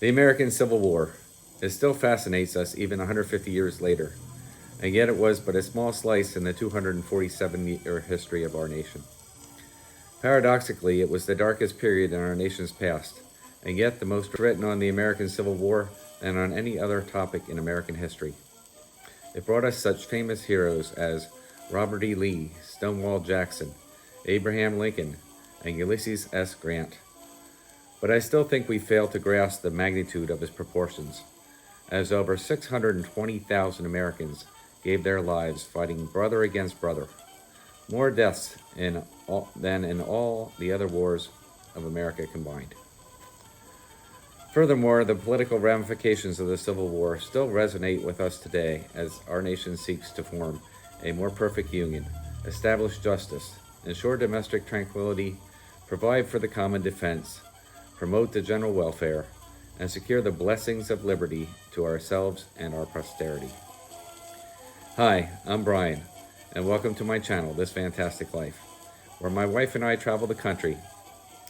The American Civil War. It still fascinates us even 150 years later, and yet it was but a small slice in the 247-year history of our nation. Paradoxically, it was the darkest period in our nation's past, and yet the most written on the American Civil War than on any other topic in American history. It brought us such famous heroes as Robert E. Lee, Stonewall Jackson, Abraham Lincoln, and Ulysses S. Grant. But I still think we fail to grasp the magnitude of his proportions, as over 620,000 Americans gave their lives fighting brother against brother, more deaths than in all the other wars of America combined. Furthermore, the political ramifications of the Civil War still resonate with us today as our nation seeks to form a more perfect union, establish justice, ensure domestic tranquility, provide for the common defense, promote the general welfare, and secure the blessings of liberty to ourselves and our posterity. Hi, I'm Brian, and welcome to my channel, This Fantastic Life, where my wife and I travel the country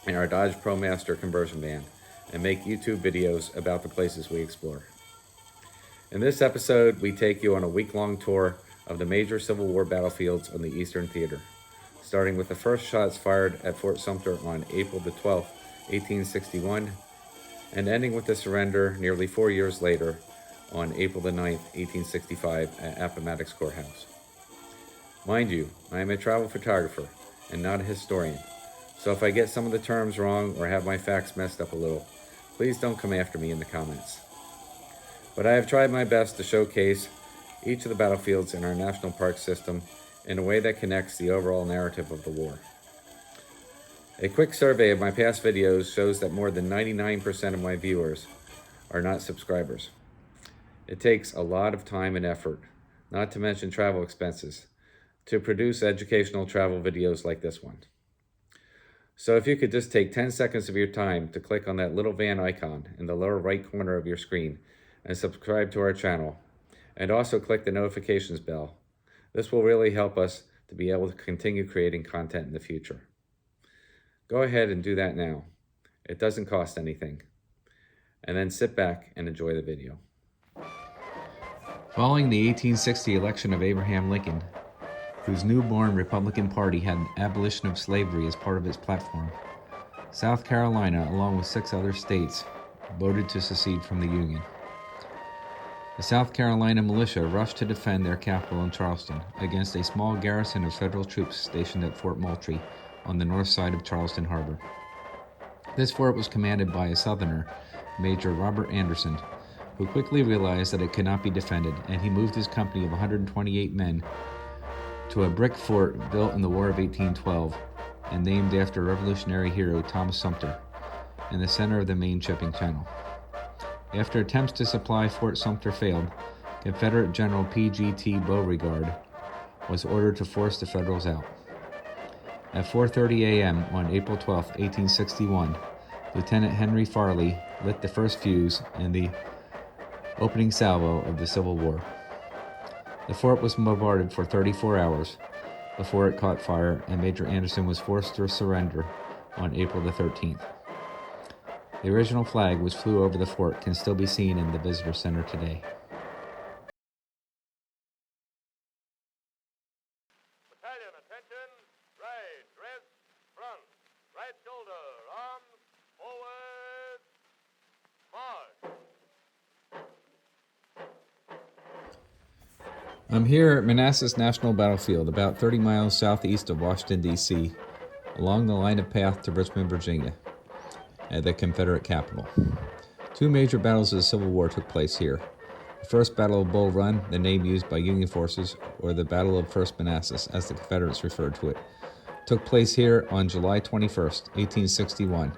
in our Dodge ProMaster conversion van and make YouTube videos about the places we explore. In this episode, we take you on a week-long tour of the major Civil War battlefields on the Eastern Theater, starting with the first shots fired at Fort Sumter on April the 12th, 1861, and ending with the surrender nearly 4 years later on April the 9th, 1865 at Appomattox Courthouse. Mind you, I am a travel photographer and not a historian, so if I get some of the terms wrong or have my facts messed up a little, please don't come after me in the comments. But I have tried my best to showcase each of the battlefields in our national park system in a way that connects the overall narrative of the war. A quick survey of my past videos shows that more than 99% of my viewers are not subscribers. It takes a lot of time and effort, not to mention travel expenses, to produce educational travel videos like this one. So if you could just take 10 seconds of your time to click on that little van icon in the lower right corner of your screen and subscribe to our channel, and also click the notifications bell, this will really help us to be able to continue creating content in the future. Go ahead and do that now. It doesn't cost anything. And then sit back and enjoy the video. Following the 1860 election of Abraham Lincoln, whose newborn Republican Party had abolition of slavery as part of its platform, South Carolina, along with 6 other states, voted to secede from the Union. The South Carolina militia rushed to defend their capital in Charleston against a small garrison of federal troops stationed at Fort Moultrie on the north side of Charleston Harbor. This fort was commanded by a Southerner, Major Robert Anderson, who quickly realized that it could not be defended, and he moved his company of 128 men to a brick fort built in the War of 1812 and named after Revolutionary hero Thomas Sumter in the center of the main shipping channel. After attempts to supply Fort Sumter failed, Confederate General P.G.T. Beauregard was ordered to force the Federals out. At 4:30 a.m. on April 12, 1861, Lieutenant Henry Farley lit the first fuse in the opening salvo of the Civil War. The fort was bombarded for 34 hours before it caught fire, and Major Anderson was forced to surrender on April the 13th. The original flag which flew over the fort can still be seen in the visitor center today. Battalion, attention, right, dress, front, right shoulder, arms, forward, march. I'm here at Manassas National Battlefield, about 30 miles southeast of Washington, D.C., along the line of path to Richmond, Virginia, at the Confederate capital. 2 major battles of the Civil War took place here. The First Battle of Bull Run, the name used by Union forces, or the Battle of First Manassas, as the Confederates referred to it, took place here on July 21st, 1861,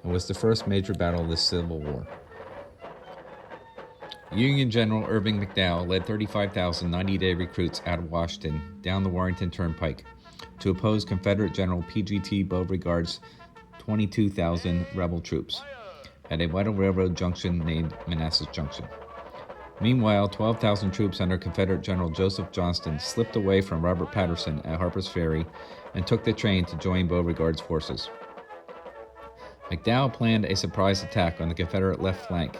and was the first major battle of the Civil War. Union General Irving McDowell led 35,000 90-day recruits out of Washington down the Warrenton Turnpike to oppose Confederate General P.G.T. Beauregard's 22,000 rebel troops at a vital railroad junction named Manassas Junction. Meanwhile, 12,000 troops under Confederate General Joseph Johnston slipped away from Robert Patterson at Harper's Ferry and took the train to join Beauregard's forces. McDowell planned a surprise attack on the Confederate left flank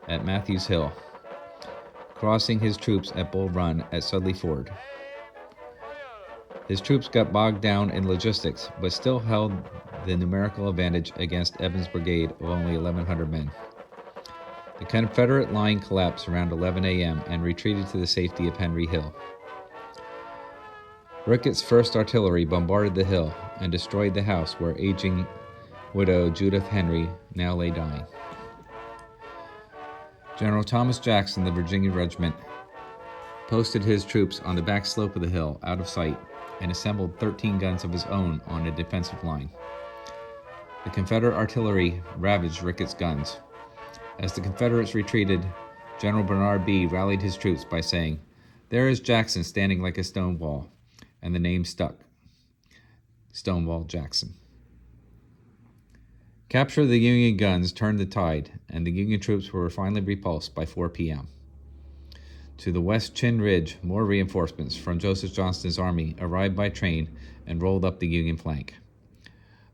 at Matthews Hill, crossing his troops at Bull Run at Sudley Ford. His troops got bogged down in logistics, but still held the numerical advantage against Evans' brigade of only 1,100 men. The Confederate line collapsed around 11 a.m. and retreated to the safety of Henry Hill. Ricketts' 1st Artillery bombarded the hill and destroyed the house where aging widow Judith Henry now lay dying. General Thomas Jackson, the Virginia Regiment, posted his troops on the back slope of the hill out of sight and assembled 13 guns of his own on a defensive line. The Confederate artillery ravaged Ricketts' guns. As the Confederates retreated, General Bernard B. rallied his troops by saying, "There is Jackson standing like a stone wall," and the name stuck, Stonewall Jackson. Capture of the Union guns turned the tide, and the Union troops were finally repulsed by 4 p.m. To the west Chin Ridge, more reinforcements from Joseph Johnston's army arrived by train and rolled up the Union flank.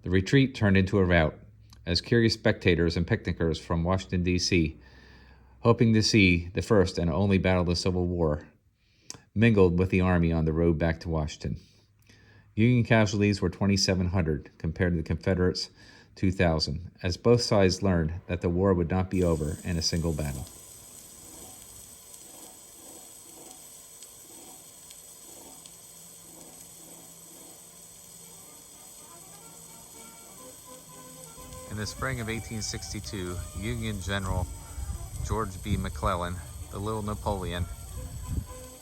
The retreat turned into a rout, as curious spectators and picnickers from Washington, D.C., hoping to see the first and only battle of the Civil War, mingled with the army on the road back to Washington. Union casualties were 2,700 compared to the Confederates' 2,000, as both sides learned that the war would not be over in a single battle. In the spring of 1862, Union General George B. McClellan, the Little Napoleon,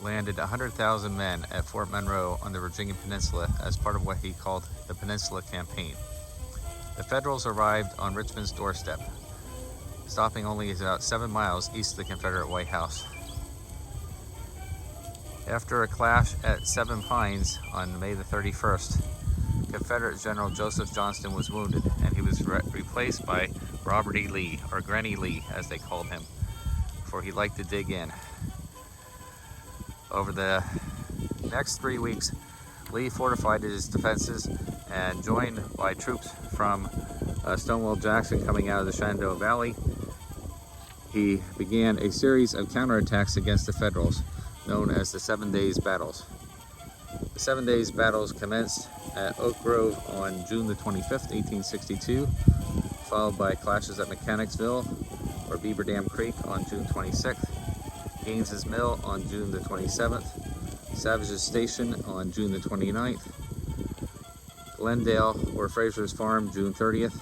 landed 100,000 men at Fort Monroe on the Virginia Peninsula as part of what he called the Peninsula Campaign. The Federals arrived on Richmond's doorstep, stopping only about 7 miles east of the Confederate White House. After a clash at Seven Pines on May the 31st, Confederate General Joseph Johnston was wounded, and he was replaced by Robert E. Lee, or Granny Lee as they called him, for he liked to dig in. Over the next 3 weeks, Lee fortified his defenses, and joined by troops from Stonewall Jackson coming out of the Shenandoah Valley, he began a series of counterattacks against the Federals, known as the 7 Days Battles. The 7 Days Battles commenced at Oak Grove on June the 25th, 1862, followed by clashes at Mechanicsville or Beaver Dam Creek on June 26th, Gaines's Mill on June the 27th, Savage's Station on June the 29th, Glendale or Fraser's Farm June 30th,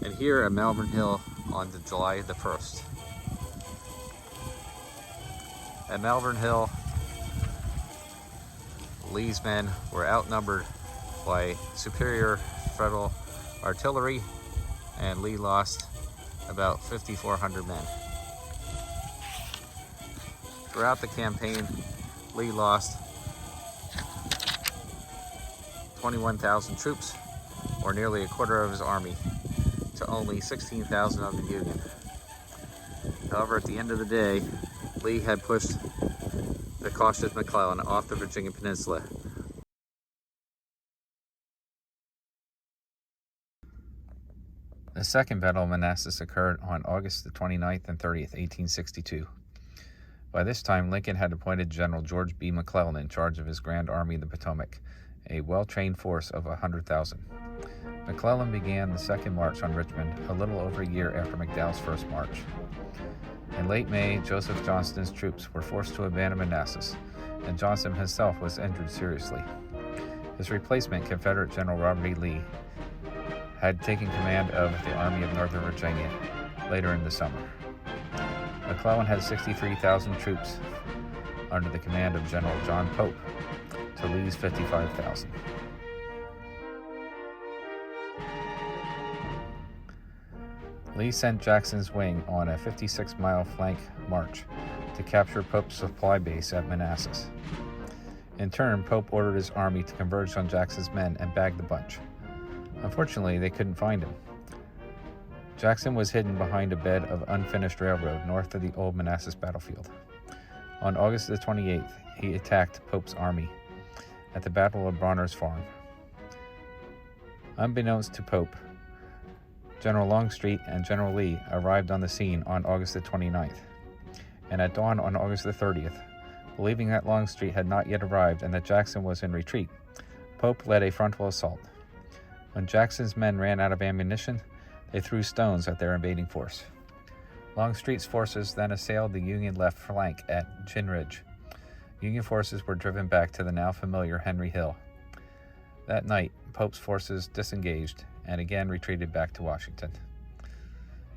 and here at Malvern Hill on July the 1st. At Malvern Hill, Lee's men were outnumbered by superior Federal artillery, and Lee lost about 5,400 men. Throughout the campaign, Lee lost 21,000 troops, or nearly a quarter of his army, to only 16,000 of the Union. However, at the end of the day, Lee had pushed the cautious McClellan off the Virginia Peninsula. The Second Battle of Manassas occurred on August the 29th and 30th, 1862. By this time, Lincoln had appointed General George B. McClellan in charge of his Grand Army of the Potomac, a well-trained force of 100,000. McClellan began the second march on Richmond a little over a year after McDowell's first march. In late May, Joseph Johnston's troops were forced to abandon Manassas, and Johnston himself was injured seriously. His replacement, Confederate General Robert E. Lee, had taken command of the Army of Northern Virginia later in the summer. McClellan had 63,000 troops under the command of General John Pope to Lee's 55,000. Lee sent Jackson's wing on a 56-mile flank march to capture Pope's supply base at Manassas. In turn, Pope ordered his army to converge on Jackson's men and bag the bunch. Unfortunately, they couldn't find him. Jackson was hidden behind a bed of unfinished railroad north of the old Manassas battlefield. On August the 28th, he attacked Pope's army at the Battle of Bronner's Farm. Unbeknownst to Pope, General Longstreet and General Lee arrived on the scene on August the 29th. And at dawn on August the 30th, believing that Longstreet had not yet arrived and that Jackson was in retreat, Pope led a frontal assault. When Jackson's men ran out of ammunition, they threw stones at their invading force. Longstreet's forces then assailed the Union left flank at Gin Ridge. Union forces were driven back to the now familiar Henry Hill. That night, Pope's forces disengaged and again retreated back to Washington.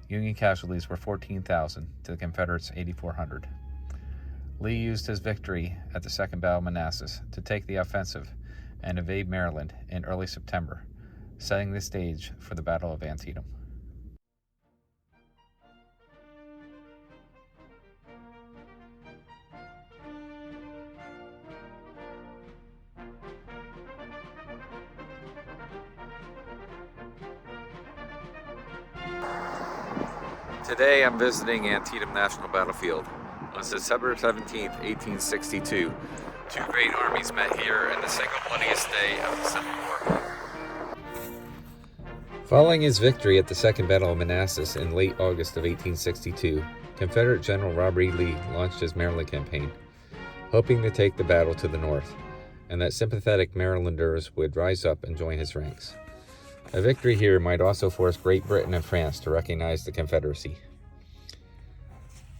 Union casualties were 14,000 to the Confederates' 8,400. Lee used his victory at the Second Battle of Manassas to take the offensive and invade Maryland in early September, setting the stage for the Battle of Antietam. Today I'm visiting Antietam National Battlefield. On September 17, 1862, two great armies met here in the single bloodiest day of the Civil War. Following his victory at the Second Battle of Manassas in late August of 1862, Confederate General Robert E. Lee launched his Maryland campaign, hoping to take the battle to the north, and that sympathetic Marylanders would rise up and join his ranks. A victory here might also force Great Britain and France to recognize the Confederacy.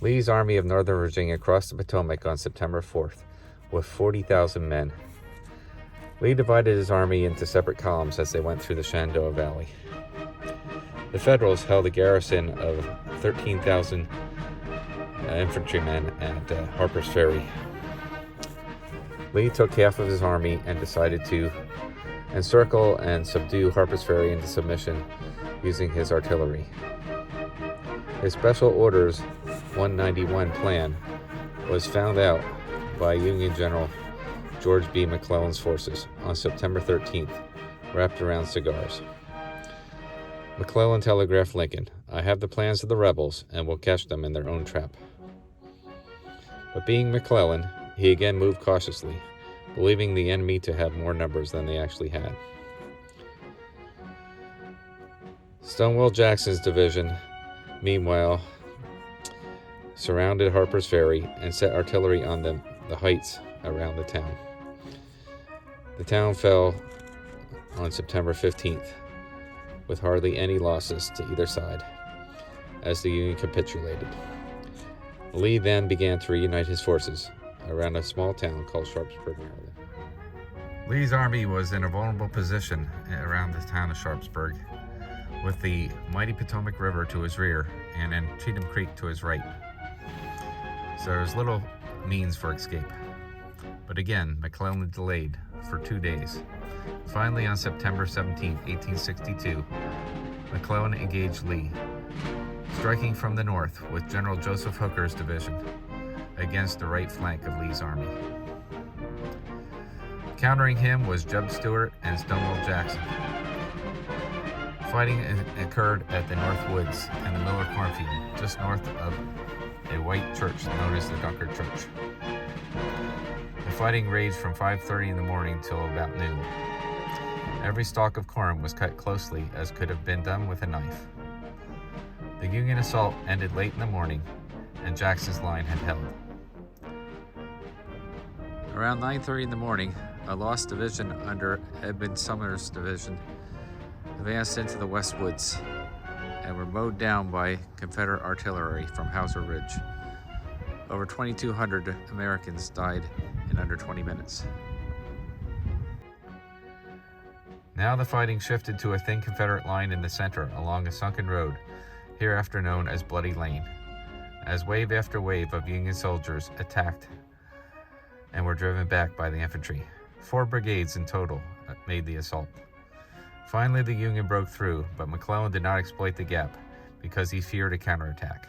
Lee's Army of Northern Virginia crossed the Potomac on September 4th with 40,000 men. Lee divided his army into separate columns as they went through the Shenandoah Valley. The Federals held a garrison of 13,000 infantrymen at Harper's Ferry. Lee took half of his army and decided to encircle and subdue Harper's Ferry into submission using his artillery. His Special Orders 191 plan was found out by Union General George B. McClellan's forces on September 13th, wrapped around cigars. McClellan telegraphed Lincoln, "I have the plans of the rebels and will catch them in their own trap." But being McClellan, he again moved cautiously, believing the enemy to have more numbers than they actually had. Stonewall Jackson's division, meanwhile, surrounded Harper's Ferry and set artillery on the heights around the town. The town fell on September 15th, with hardly any losses to either side, as the Union capitulated. Lee then began to reunite his forces around a small town called Sharpsburg, Maryland. Lee's army was in a vulnerable position around the town of Sharpsburg, with the mighty Potomac River to his rear and Antietam Creek to his right. So there was little means for escape. But again, McClellan delayed for 2 days. Finally, on September 17, 1862, McClellan engaged Lee, striking from the north with General Joseph Hooker's division against the right flank of Lee's army. Countering him was Jeb Stuart and Stonewall Jackson. Fighting occurred at the North Woods and the Miller Cornfield, just north of a white church known as the Dunkard Church. The fighting raged from 5:30 in the morning till about noon. Every stalk of corn was cut closely as could have been done with a knife. The Union assault ended late in the morning, and Jackson's line had held. Around 9:30 in the morning, a lost division under Edmund Sumner's division advanced into the West Woods and were mowed down by Confederate artillery from Hauser Ridge. Over 2,200 Americans died in under 20 minutes. Now the fighting shifted to a thin Confederate line in the center along a sunken road, hereafter known as Bloody Lane, as wave after wave of Union soldiers attacked and were driven back by the infantry. 4 brigades in total made the assault. Finally, the Union broke through, but McClellan did not exploit the gap because he feared a counterattack.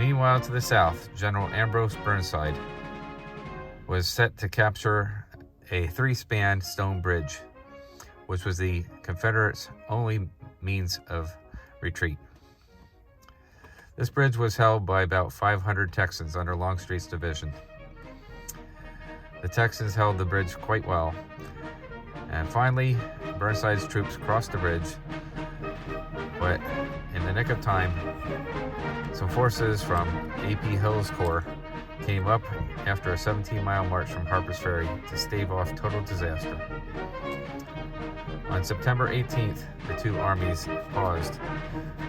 Meanwhile, to the south, General Ambrose Burnside was set to capture a 3-span stone bridge, which was the Confederates' only means of retreat. This bridge was held by about 500 Texans under Longstreet's division. The Texans held the bridge quite well, and finally, Burnside's troops crossed the bridge, but in the nick of time, some forces from A.P. Hill's Corps came up after a 17-mile march from Harper's Ferry to stave off total disaster. On September 18th, the two armies paused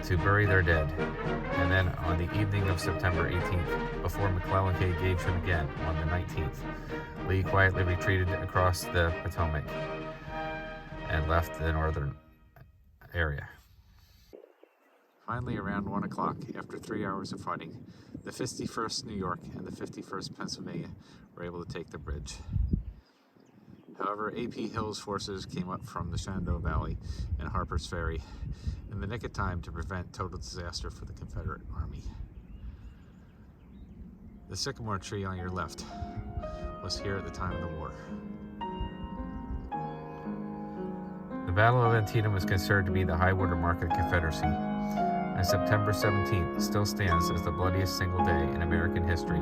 to bury their dead, and then on the evening of September 18th, before McClellan gave him again on the 19th, Lee quietly retreated across the Potomac and left the northern area. Finally, around 1 o'clock, after 3 hours of fighting, the 51st New York and the 51st Pennsylvania were able to take the bridge. However, A.P. Hill's forces came up from the Shenandoah Valley and Harper's Ferry in the nick of time to prevent total disaster for the Confederate Army. The sycamore tree on your left was here at the time of the war. The Battle of Antietam is considered to be the high water mark of the Confederacy, and September 17th still stands as the bloodiest single day in American history,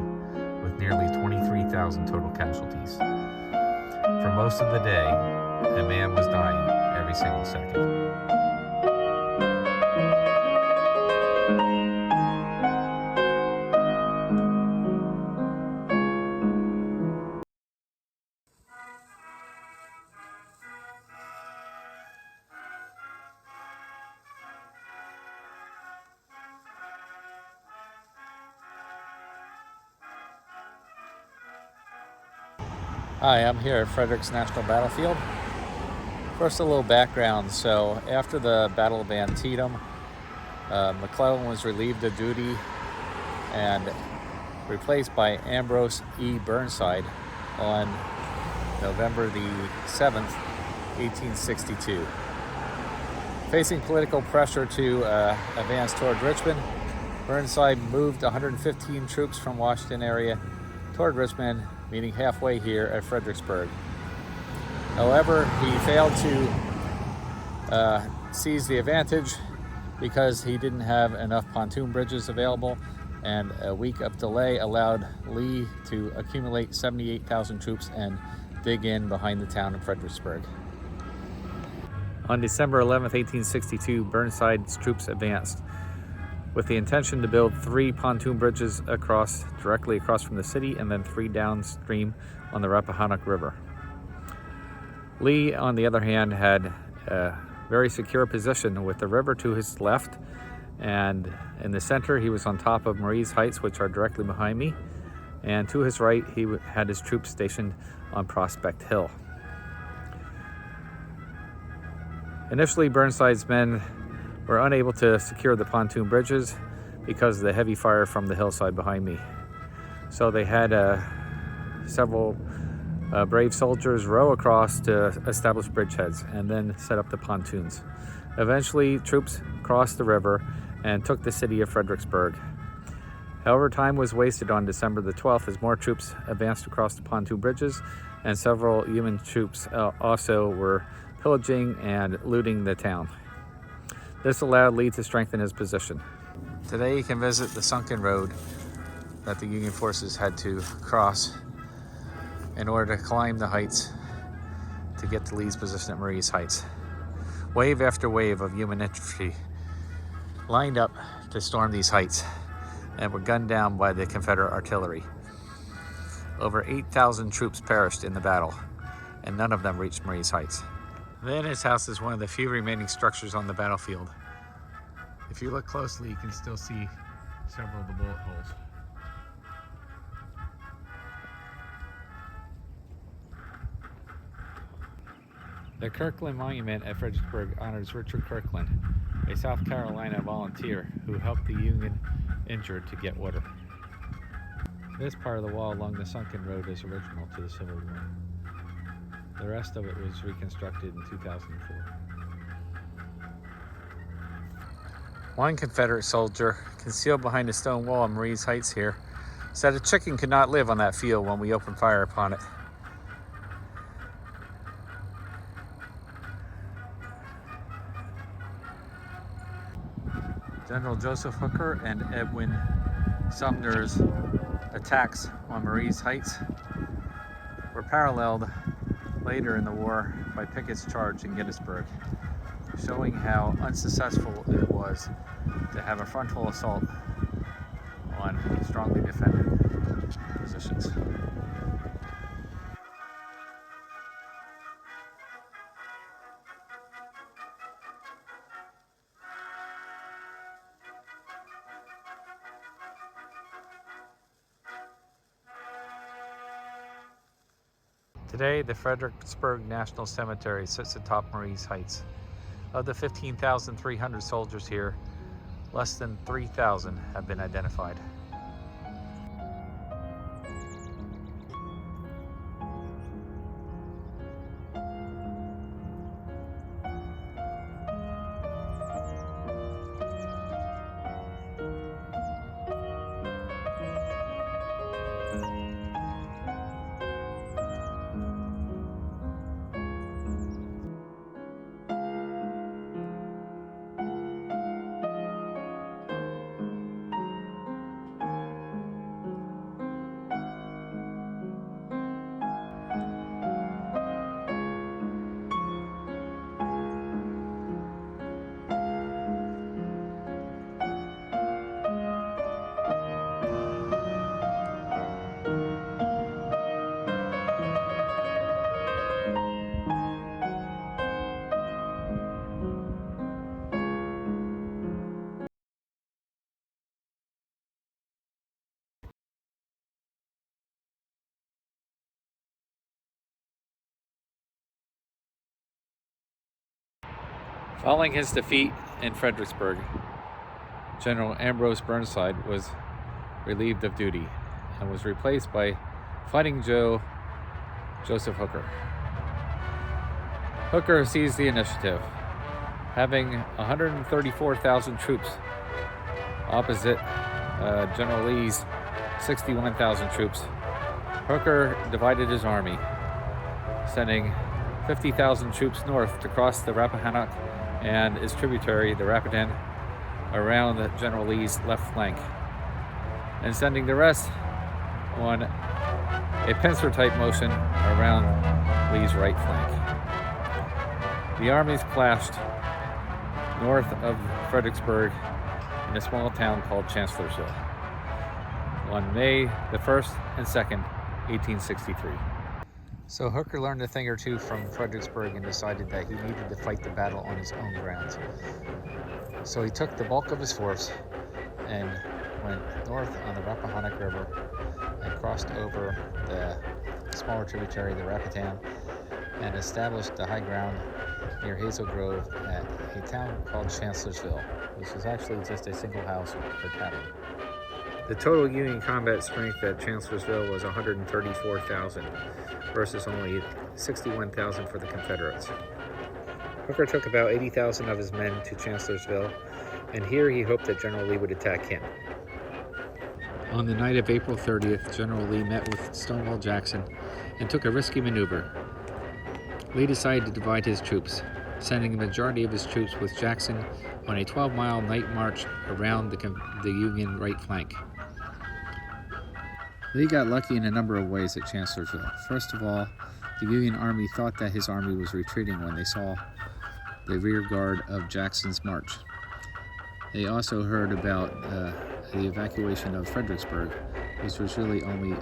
with nearly 23,000 total casualties. For most of the day, a man was dying every single second. Hi, I'm here at Fredericks National Battlefield. First, a little background. So, after the Battle of Antietam, McClellan was relieved of duty and replaced by Ambrose E. Burnside on November the 7th, 1862. Facing political pressure to advance toward Richmond, Burnside moved 115 troops from Washington area toward Richmond, meeting halfway here at Fredericksburg. However, he failed to seize the advantage because he didn't have enough pontoon bridges available, and a week of delay allowed Lee to accumulate 78,000 troops and dig in behind the town of Fredericksburg. On December 11th, 1862, Burnside's troops advanced with the intention to build 3 pontoon bridges directly across from the city, and then 3 downstream on the Rappahannock River. Lee, on the other hand, had a very secure position with the river to his left, and in the center he was on top of Marye's Heights, which are directly behind me, and to his right he had his troops stationed on Prospect Hill. Initially, Burnside's men were unable to secure the pontoon bridges because of the heavy fire from the hillside behind me. So they had several brave soldiers row across to establish bridgeheads and then set up the pontoons. Eventually, troops crossed the river and took the city of Fredericksburg. However, time was wasted on December the 12th as more troops advanced across the pontoon bridges, and several Union troops also were pillaging and looting the town. This allowed Lee to strengthen his position. Today you can visit the sunken road that the Union forces had to cross in order to climb the heights to get to Lee's position at Marye's Heights. Wave after wave of human infantry lined up to storm these heights and were gunned down by the Confederate artillery. Over 8,000 troops perished in the battle, and none of them reached Marye's Heights. Vanni's house is one of the few remaining structures on the battlefield. If you look closely, you can still see several of the bullet holes. The Kirkland Monument at Fredericksburg honors Richard Kirkland, a South Carolina volunteer who helped the Union injured to get water. This part of the wall along the sunken road is original to the Civil War. The rest of it was reconstructed in 2004. One Confederate soldier, concealed behind a stone wall on Marie's Heights here, said a chicken could not live on that field when we opened fire upon it. General Joseph Hooker and Edwin Sumner's attacks on Marie's Heights were paralleled later in the war by Pickett's charge in Gettysburg, showing how unsuccessful it was to have a frontal assault on strongly defended positions. Today, the Fredericksburg National Cemetery sits atop Marie's Heights. Of the 15,300 soldiers here, less than 3,000 have been identified. Following his defeat in Fredericksburg, General Ambrose Burnside was relieved of duty and was replaced by Fighting Joe Joseph Hooker. Hooker seized the initiative, having 134,000 troops opposite General Lee's 61,000 troops. Hooker divided his army, sending 50,000 troops north to cross the Rappahannock and its tributary, the Rapidan, around General Lee's left flank, and sending the rest on a pincer-type motion around Lee's right flank. The armies clashed north of Fredericksburg in a small town called Chancellorsville on May the 1st and 2nd, 1863. So Hooker learned a thing or two from Fredericksburg and decided that he needed to fight the battle on his own grounds. So he took the bulk of his force and went north on the Rappahannock River and crossed over the smaller tributary, the Rapidan, and established the high ground near Hazel Grove at a town called Chancellorsville, which was actually just a single house or cabin. The total Union combat strength at Chancellorsville was 134,000 versus only 61,000 for the Confederates. Hooker took about 80,000 of his men to Chancellorsville, and here he hoped that General Lee would attack him. On the night of April 30th, General Lee met with Stonewall Jackson and took a risky maneuver. Lee decided to divide his troops, sending the majority of his troops with Jackson on a 12-mile night march around the Union right flank. Lee got lucky in a number of ways at Chancellorsville. First of all, the Union Army thought that his army was retreating when they saw the rear guard of Jackson's march. They also heard about the evacuation of Fredericksburg, which was really only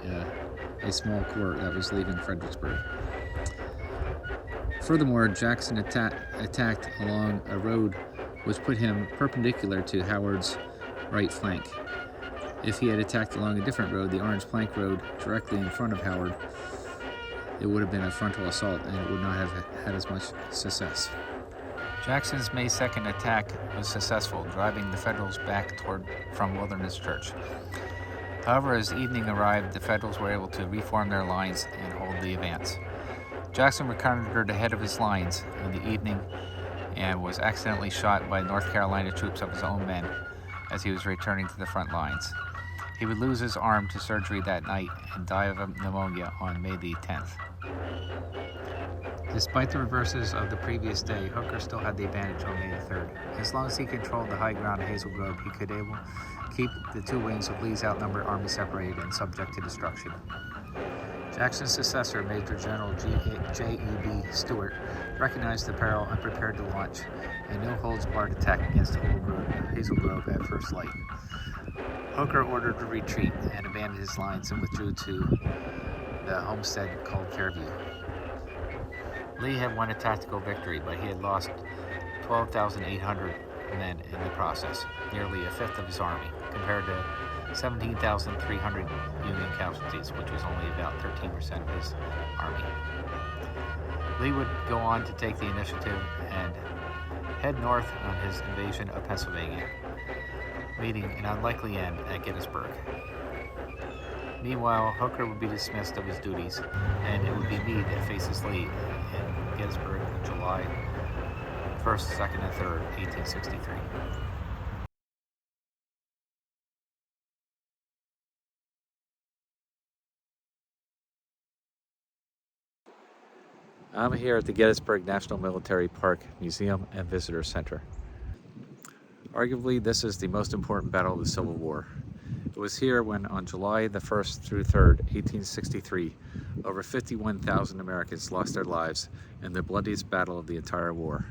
a small corps that was leaving Fredericksburg. Furthermore, Jackson attacked along a road which put him perpendicular to Howard's right flank. If he had attacked along a different road, the Orange Plank Road, directly in front of Howard, it would have been a frontal assault and it would not have had as much success. Jackson's May 2nd attack was successful, driving the Federals back from Wilderness Church. However, as evening arrived, the Federals were able to reform their lines and hold the advance. Jackson reconnoitered ahead of his lines in the evening and was accidentally shot by North Carolina troops of his own men as he was returning to the front lines. He would lose his arm to surgery that night and die of pneumonia on May the 10th. Despite the reverses of the previous day, Hooker still had the advantage on May the 3rd. As long as he controlled the high ground of Hazel Grove, he could keep the two wings of Lee's outnumbered army separated and subject to destruction. Jackson's successor, Major General J.E.B. Stuart, recognized the peril and prepared to launch a no-holds-barred attack against Hazel Grove at first light. Hooker ordered a retreat and abandoned his lines and withdrew to the homestead called Fairview. Lee had won a tactical victory, but he had lost 12,800 men in the process, nearly a fifth of his army, compared to 17,300 Union casualties, which was only about 13% of his army. Lee would go on to take the initiative and head north on his invasion of Pennsylvania, meeting an unlikely end at Gettysburg. Meanwhile, Hooker would be dismissed of his duties, and it would be Meade that faces Lee in Gettysburg on July 1st, 2nd, and 3rd, 1863. I'm here at the Gettysburg National Military Park Museum and Visitor Center. Arguably, this is the most important battle of the Civil War. It was here when, on July the 1st through 3rd, 1863, over 51,000 Americans lost their lives in the bloodiest battle of the entire war.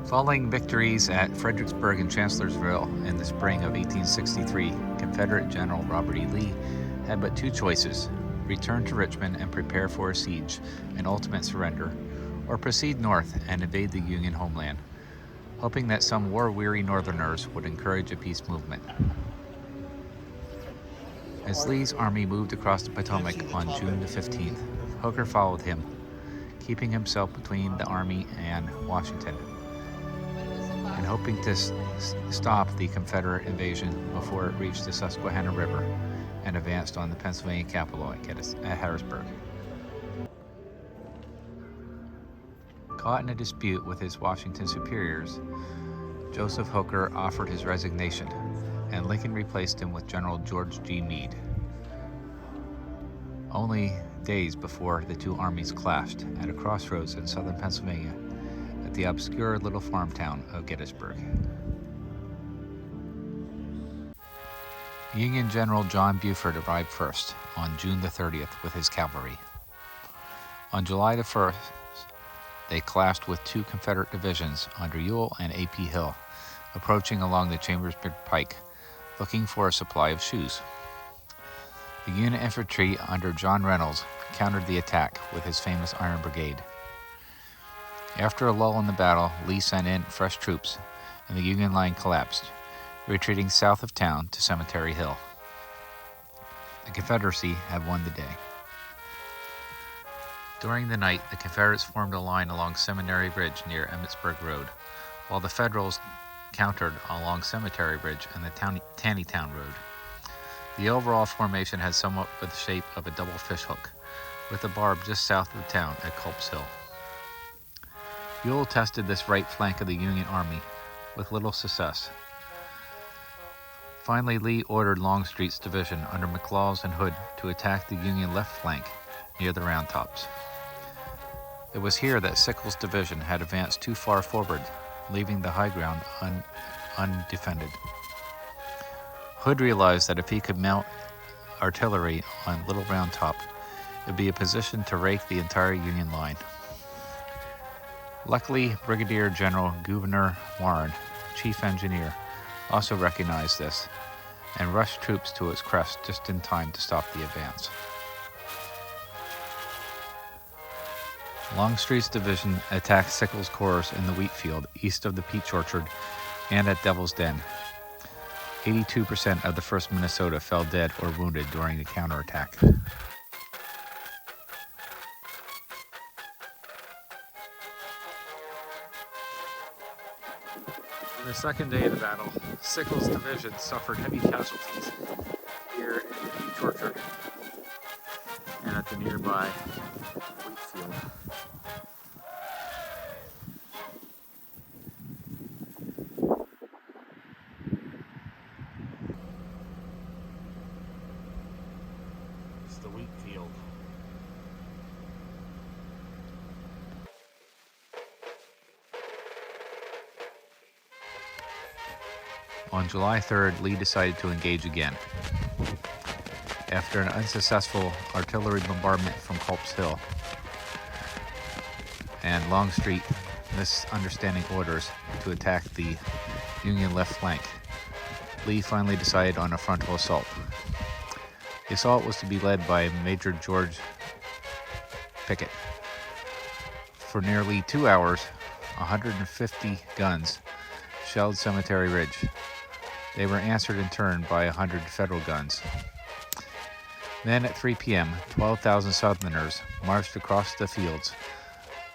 Following victories at Fredericksburg and Chancellorsville in the spring of 1863, Confederate General Robert E. Lee had but two choices: return to Richmond and prepare for a siege and ultimate surrender, or proceed north and invade the Union homeland, hoping that some war-weary Northerners would encourage a peace movement. As Lee's army moved across the Potomac on June the 15th, Hooker followed him, keeping himself between the army and Washington, and hoping to stop the Confederate invasion before it reached the Susquehanna River and advanced on the Pennsylvania capital at Harrisburg. Caught in a dispute with his Washington superiors, Joseph Hooker offered his resignation, and Lincoln replaced him with General George G. Meade. Only days before the two armies clashed at a crossroads in southern Pennsylvania at the obscure little farm town of Gettysburg. Union General John Buford arrived first on June the 30th with his cavalry. On July the 1st, they clashed with two Confederate divisions under Ewell and A.P. Hill, approaching along the Chambersburg Pike, looking for a supply of shoes. The Union infantry under John Reynolds countered the attack with his famous Iron Brigade. After a lull in the battle, Lee sent in fresh troops, and the Union line collapsed, retreating south of town to Cemetery Hill. The Confederacy had won the day. During the night, the Confederates formed a line along Seminary Ridge near Emmitsburg Road, while the Federals countered along Cemetery Ridge and the Taneytown Road. The overall formation had somewhat the shape of a double fishhook, with a barb just south of the town at Culp's Hill. Ewell tested this right flank of the Union Army with little success. Finally, Lee ordered Longstreet's division under McLaws and Hood to attack the Union left flank near the Round Tops. It was here that Sickles' division had advanced too far forward, leaving the high ground undefended. Hood realized that if he could mount artillery on Little Round Top, it would be a position to rake the entire Union line. Luckily, Brigadier General Gouverneur Warren, chief engineer, also recognized this and rushed troops to its crest just in time to stop the advance. Longstreet's division attacked Sickles' corps in the wheat field east of the peach orchard and at Devil's Den. 82% of the 1st Minnesota fell dead or wounded during the counterattack. On the second day of the battle, Sickles' division suffered heavy casualties here in the peach orchard and at the nearby wheat field. On July 3rd, Lee decided to engage again. After an unsuccessful artillery bombardment from Culp's Hill and Longstreet misunderstanding orders to attack the Union left flank, Lee finally decided on a frontal assault. The assault was to be led by Major George Pickett. For nearly 2 hours, 150 guns shelled Cemetery Ridge. They were answered in turn by 100 Federal guns. Then at 3 p.m., 12,000 Southerners marched across the fields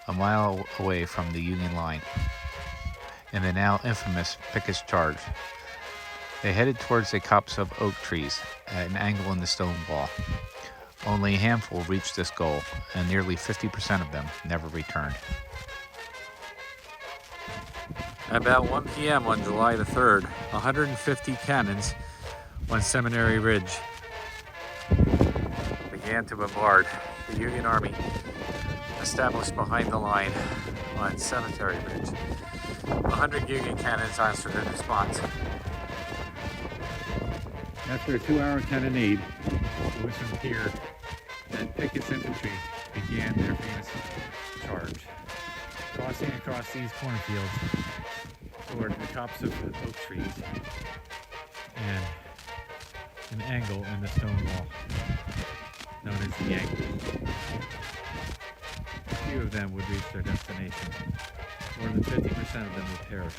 a mile away from the Union line in the now infamous Pickett's Charge. They headed towards a copse of oak trees at an angle in the stone wall. Only a handful reached this goal, and nearly 50% of them never returned. At about 1 p.m. on July the 3rd, 150 cannons on Seminary Ridge began to bombard the Union Army established behind the line on Cemetery Ridge. 100 Union cannons answered in response. After a 2-hour cannonade, it was from here that Pickett's infantry began their famous charge, crossing across these cornfields toward the tops of the oak trees and an angle in the stone wall known as the angle. A few of them would reach their destination. More than 50% of them would perish.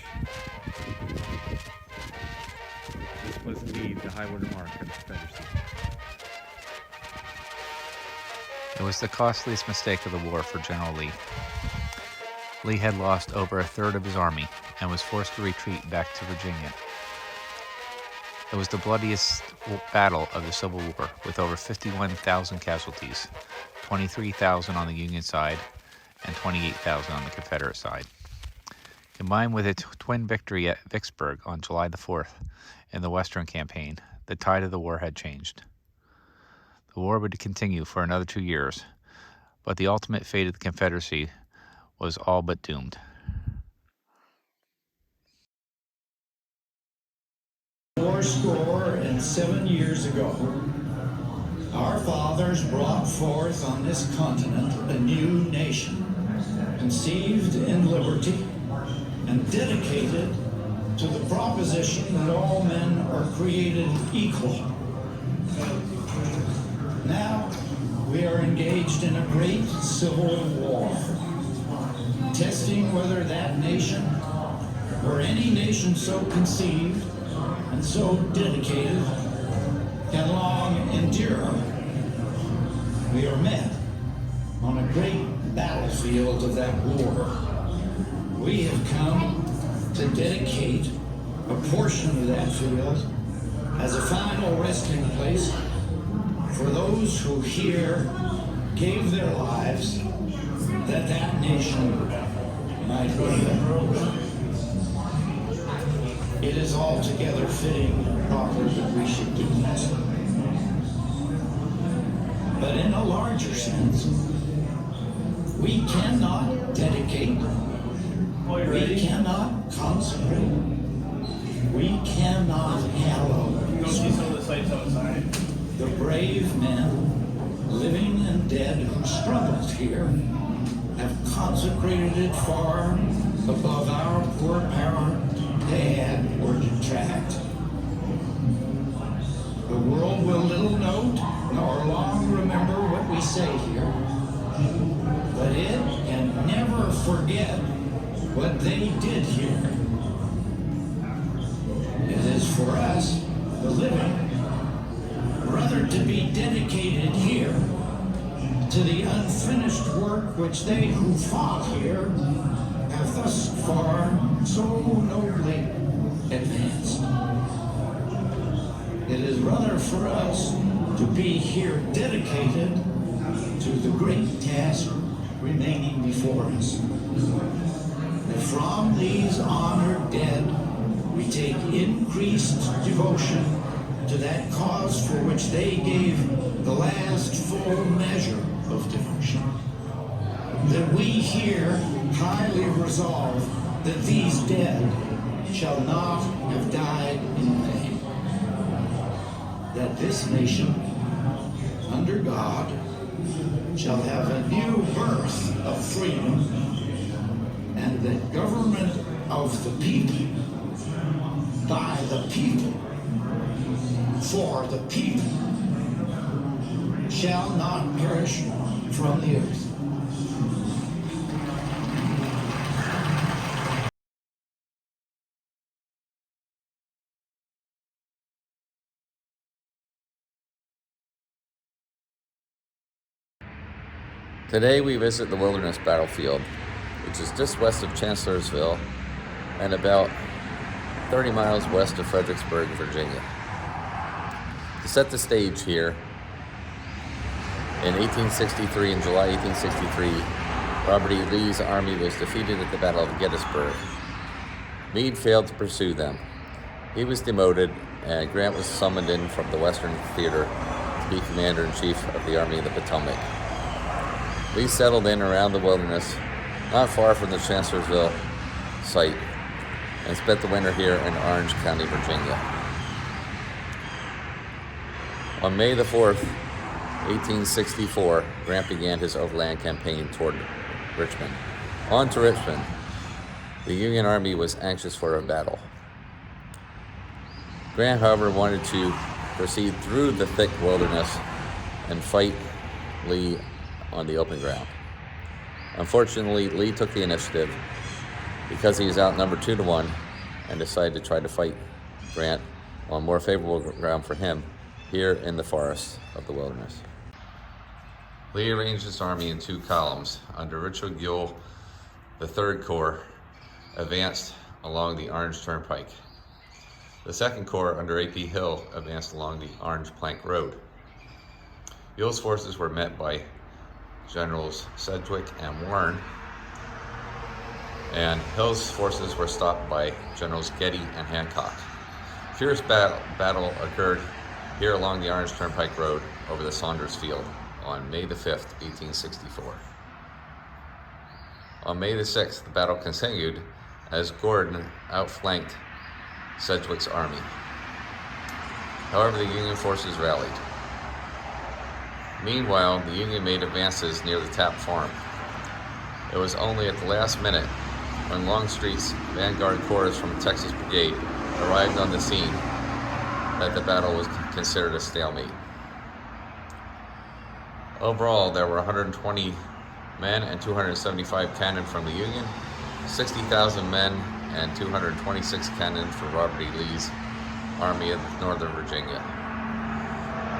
This was indeed the high-water mark of the Confederacy. It was the costliest mistake of the war for General Lee. Lee had lost over a third of his army and was forced to retreat back to Virginia. It was the bloodiest battle of the Civil War, with over 51,000 casualties, 23,000 on the Union side and 28,000 on the Confederate side. Combined with its twin victory at Vicksburg on July the 4th in the Western Campaign, the tide of the war had changed. The war would continue for another 2 years, but the ultimate fate of the Confederacy was all but doomed. Fourscore and 7 years ago, our fathers brought forth on this continent a new nation, conceived in liberty and dedicated to the proposition that all men are created equal. Now we are engaged in a great civil war, testing whether that nation, or any nation so conceived and so dedicated, can long endure. We are met on a great battlefield of that war. We have come to dedicate a portion of that field as a final resting place for those who here gave their lives that that nation might live. It is altogether fitting and proper that we should do this. But in a larger sense, we cannot dedicate, we cannot consecrate, we cannot hallow the brave men, living and dead, who struggled here, have consecrated it far above our poor power to add or detract. The world will little note nor long remember what we say here, but it can never forget what they did here. It is for us, the living, rather to be dedicated here to the unfinished work which they who fought here have thus far so nobly advanced. It is rather for us to be here dedicated to the great task remaining before us. That from these honored dead we take increased devotion to that cause for which they gave the last full measure of devotion. That we here highly resolve that these dead shall not have died in vain, that this nation, under God, shall have a new birth of freedom, and the government of the people, by the people, for the people, shall not perish from the earth. Today we visit the Wilderness Battlefield, which is just west of Chancellorsville and about 30 miles west of Fredericksburg, Virginia. To set the stage here, in 1863, in July 1863, Robert E. Lee's army was defeated at the Battle of Gettysburg. Meade failed to pursue them. He was demoted, and Grant was summoned in from the Western Theater to be Commander-in-Chief of the Army of the Potomac. Lee settled in around the Wilderness, not far from the Chancellorsville site, and spent the winter here in Orange County, Virginia. On May the 4th, 1864, Grant began his overland campaign toward Richmond. On to Richmond. The Union Army was anxious for a battle. Grant, however, wanted to proceed through the thick wilderness and fight Lee on the open ground. Unfortunately, Lee took the initiative because he was outnumbered 2-1 and decided to try to fight Grant on more favorable ground for him here in the forests of the wilderness. Lee arranged his army in 2 columns. Under Richard Ewell, the 3rd Corps advanced along the Orange Turnpike. The 2nd Corps under A.P. Hill advanced along the Orange Plank Road. Ewell's forces were met by Generals Sedgwick and Warren, and Hill's forces were stopped by Generals Getty and Hancock. Fierce battle occurred here along the Orange Turnpike Road over the Saunders Field on May the 5th, 1864. On May the 6th, the battle continued as Gordon outflanked Sedgwick's army. However, the Union forces rallied. Meanwhile, the Union made advances near the Tapp Farm. It was only at the last minute, when Longstreet's vanguard corps from Texas Brigade arrived on the scene, that the battle was considered a stalemate. Overall, there were 120 men and 275 cannon from the Union, 60,000 men and 226 cannon for Robert E. Lee's Army of Northern Virginia.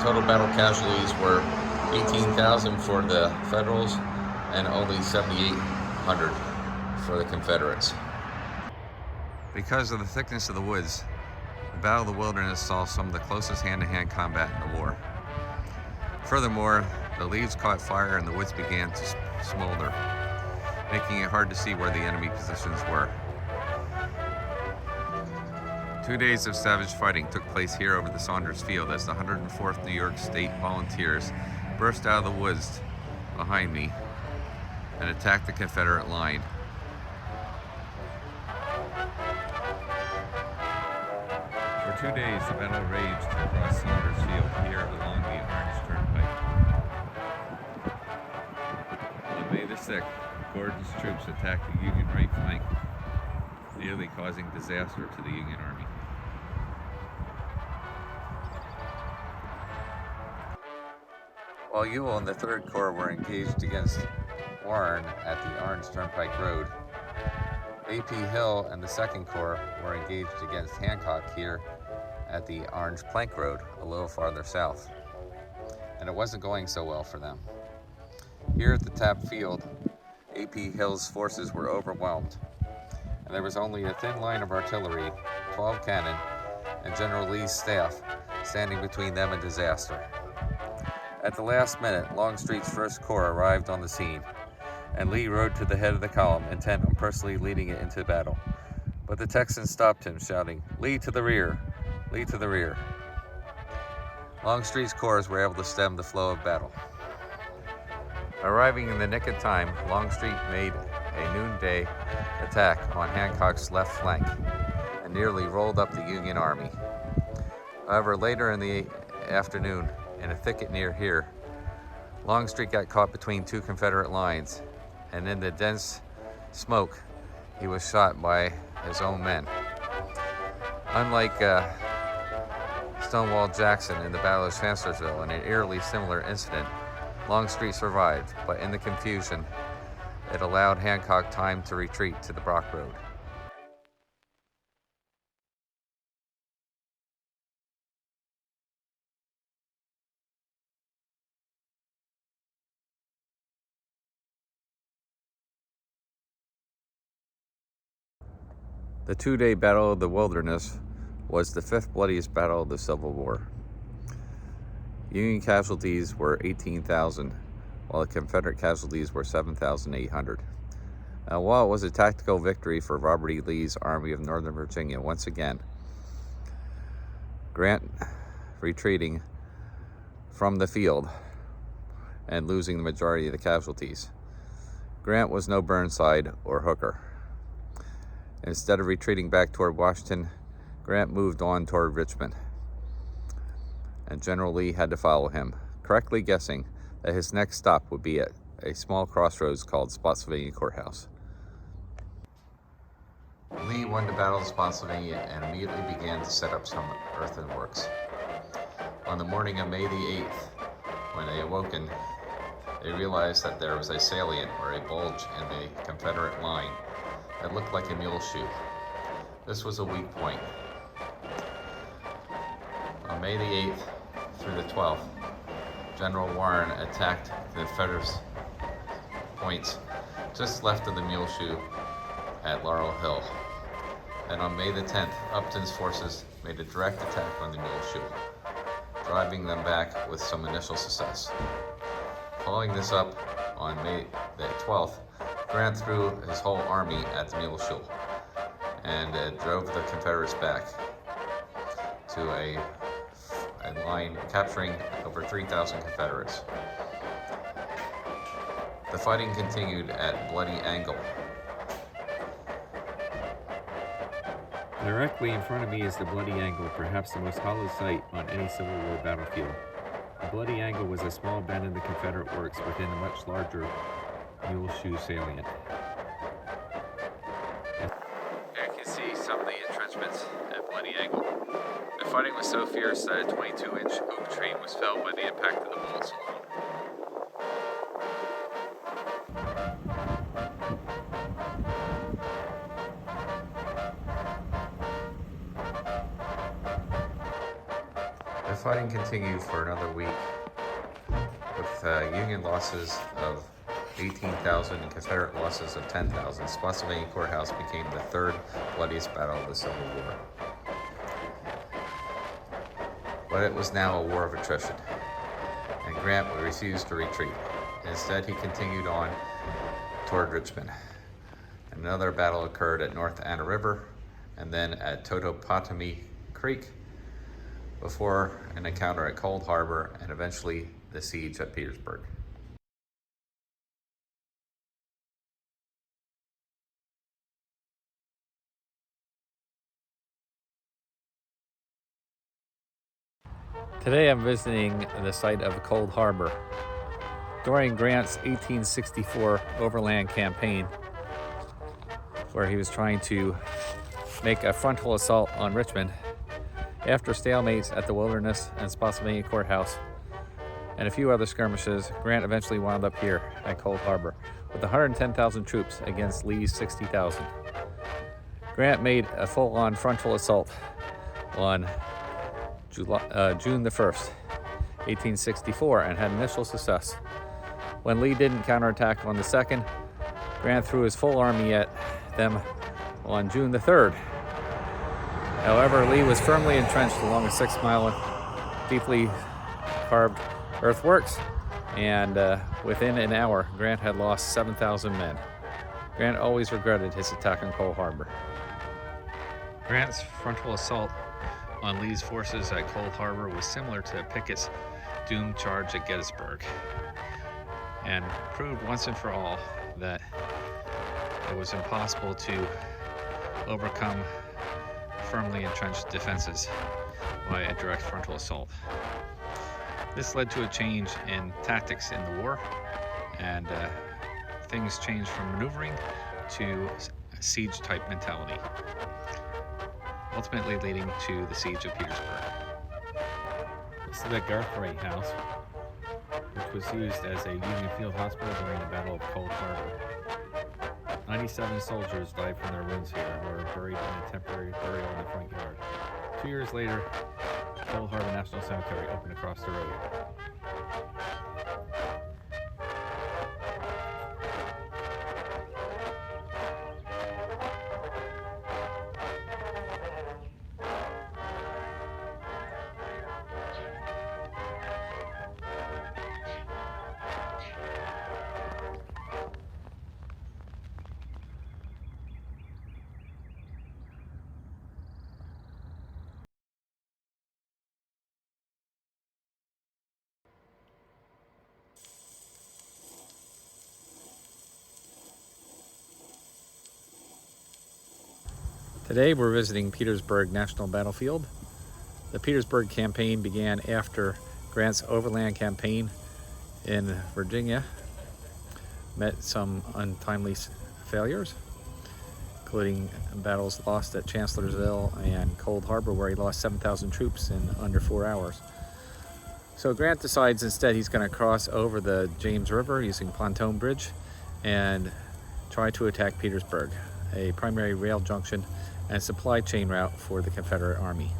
Total battle casualties were 18,000 for the Federals and only 7,800 for the Confederates. Because of the thickness of the woods, the Battle of the Wilderness saw some of the closest hand-to-hand combat in the war. Furthermore, the leaves caught fire and the woods began to smolder, making it hard to see where the enemy positions were. 2 days of savage fighting took place here over the Saunders Field as the 104th New York State Volunteers burst out of the woods behind me and attacked the Confederate line. For 2 days, the battle raged across Saunders Field here along the Orange Turnpike. On May the 6th, Gordon's troops attacked the Union right flank, nearly causing disaster to the Union Army. While Ewell and the 3rd Corps were engaged against Warren at the Orange Turnpike Road, A.P. Hill and the 2nd Corps were engaged against Hancock here at the Orange Plank Road, a little farther south. And it wasn't going so well for them. Here at the Tapp Field, A.P. Hill's forces were overwhelmed, and there was only a thin line of artillery, 12 cannon, and General Lee's staff standing between them and disaster. At the last minute, Longstreet's 1st Corps arrived on the scene, and Lee rode to the head of the column, intent on personally leading it into battle. But the Texans stopped him, shouting, "Lee to the rear! Lee to the rear!" Longstreet's corps were able to stem the flow of battle. Arriving in the nick of time, Longstreet made a noonday attack on Hancock's left flank and nearly rolled up the Union Army. However, later in the afternoon, in a thicket near here, Longstreet got caught between two Confederate lines, and in the dense smoke, he was shot by his own men. Unlike Stonewall Jackson in the Battle of Chancellorsville, in an eerily similar incident, Longstreet survived, but in the confusion, it allowed Hancock time to retreat to the Brock Road. The two-day Battle of the Wilderness was the fifth bloodiest battle of the Civil War. Union casualties were 18,000, while the Confederate casualties were 7,800. While it was a tactical victory for Robert E. Lee's Army of Northern Virginia, once again, Grant retreating from the field and losing the majority of the casualties. Grant was no Burnside or Hooker. Instead of retreating back toward Washington, Grant moved on toward Richmond, and General Lee had to follow him, correctly guessing that his next stop would be at a small crossroads called Spotsylvania Courthouse. Lee won the Battle of Spotsylvania and immediately began to set up some earthworks. On the morning of May the 8th, when they awoken, they realized that there was a salient or a bulge in the Confederate line that looked like a mule shoe. This was a weak point. On May the 8th through the 12th, General Warren attacked the Confederate points just left of the mule shoe at Laurel Hill. And on May the 10th, Upton's forces made a direct attack on the mule shoe, driving them back with some initial success. Following this up, on May the 12th, Grant threw his whole army at the mule shoe and drove the Confederates back to a line capturing over 3,000 Confederates. The fighting continued at Bloody Angle. Directly in front of me is the Bloody Angle, perhaps the most hallowed sight on any Civil War battlefield. The Bloody Angle was a small bend in the Confederate works within a much larger mule shoe salient. Here you can see some of the entrenchments at Bloody Angle. The fighting was so fierce that a 22-inch oak tree was felled by the impact of the bullets alone. The fighting continued for another week, with Union losses of 18,000 and Confederate losses of 10,000. Spotsylvania Courthouse became the third bloodiest battle of the Civil War. But it was now a war of attrition, and Grant refused to retreat. Instead, he continued on toward Richmond. Another battle occurred at North Anna River, and then at Totopotomoy Creek, before an encounter at Cold Harbor, and eventually the siege at Petersburg. Today I'm visiting the site of Cold Harbor. During Grant's 1864 overland campaign, where he was trying to make a frontal assault on Richmond, after stalemates at the Wilderness and Spotsylvania Courthouse and a few other skirmishes, Grant eventually wound up here at Cold Harbor with 110,000 troops against Lee's 60,000. Grant made a full-on frontal assault on June the 1st, 1864, and had initial success. When Lee didn't counterattack on the 2nd, Grant threw his full army at them on June the 3rd. However, Lee was firmly entrenched along a 6-mile, deeply carved earthworks, and within an hour, Grant had lost 7,000 men. Grant always regretted his attack on Cold Harbor. Grant's frontal assault on Lee's forces at Cold Harbor was similar to Pickett's doomed charge at Gettysburg, and proved once and for all that it was impossible to overcome firmly entrenched defenses by a direct frontal assault. This led to a change in tactics in the war, and things changed from maneuvering to siege-type mentality, ultimately leading to the siege of Petersburg. This is the Garthwaite House, which was used as a Union field hospital during the Battle of Cold Harbor. 97 soldiers died from their wounds here and were buried in a temporary burial in the front yard. 2 years later, Cold Harbor National Cemetery opened across the road. Today we're visiting Petersburg National Battlefield. The Petersburg campaign began after Grant's overland campaign in Virginia met some untimely failures, including battles lost at Chancellorsville and Cold Harbor, where he lost 7,000 troops in under 4 hours. So Grant decides instead he's going to cross over the James River using Pontoon Bridge and try to attack Petersburg, a primary rail junction and supply chain route for the Confederate Army.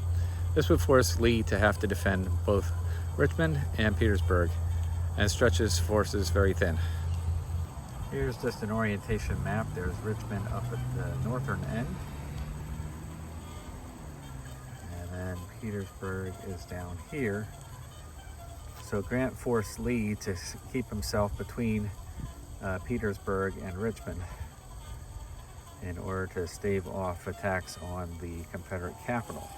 This would force Lee to have to defend both Richmond and Petersburg and stretch his forces very thin. Here's just an orientation map. There's Richmond up at the northern end, and then Petersburg is down here. So Grant forced Lee to keep himself between Petersburg and Richmond in order to stave off attacks on the Confederate capital.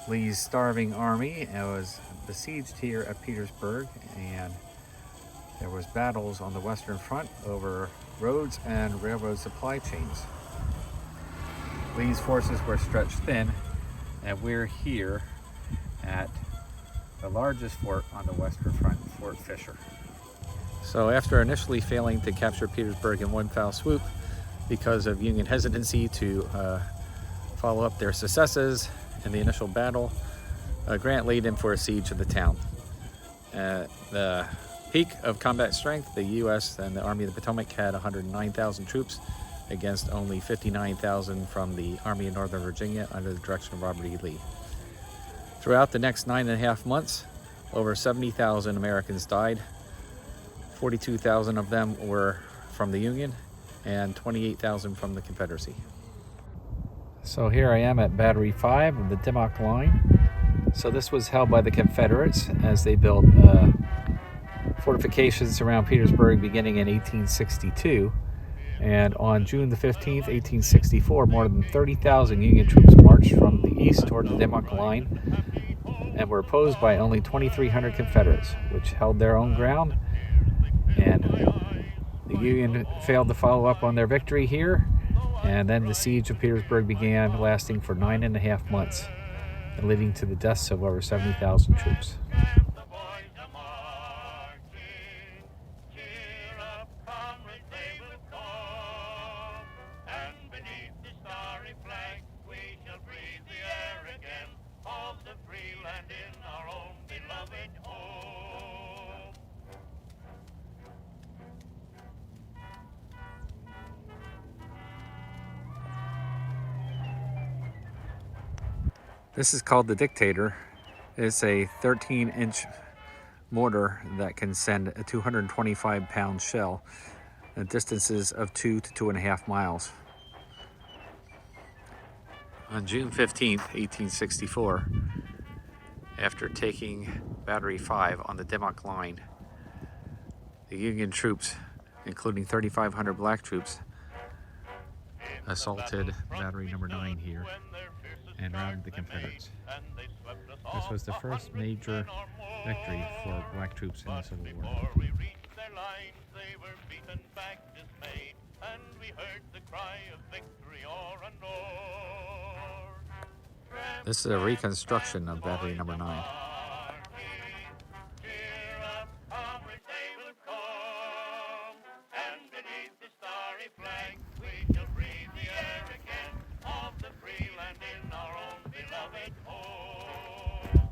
Lee's starving army was besieged here at Petersburg, and there was battles on the Western Front over roads and railroad supply chains. Lee's forces were stretched thin, and we're here at the largest fort on the Western Front, Fort Fisher. So after initially failing to capture Petersburg in one foul swoop, because of Union hesitancy to follow up their successes in the initial battle, Grant laid in for a siege of the town. At the peak of combat strength, the U.S. and the Army of the Potomac had 109,000 troops against only 59,000 from the Army of Northern Virginia under the direction of Robert E. Lee. Throughout the next 9.5 months, over 70,000 Americans died. 42,000 of them were from the Union and 28,000 from the Confederacy. So here I am at Battery 5 of the Dimmock Line. So this was held by the Confederates as they built fortifications around Petersburg beginning in 1862. And on June the 15th, 1864, more than 30,000 Union troops marched from the east toward the Dimmock Line and were opposed by only 2,300 Confederates, which held their own ground. And the Union failed to follow up on their victory here, and then the siege of Petersburg began, lasting for 9.5 months, and leading to the deaths of over 70,000 troops. This is called the Dictator. It's a 13-inch mortar that can send a 225-pound shell at distances of 2 to 2.5 miles. On June 15th, 1864, after taking Battery 5 on the Dimmock Line, the Union troops, including 3,500 black troops, assaulted Battery number 9 here and routed the Confederates. This was the first major victory for black troops in the Civil War. And we heard the cry of victory o'er and o'er. This is a reconstruction of Battery Number 9. Cheer up, comrades, they will come, and beneath the starry flag we shall breathe the air again of the free land in our own beloved home.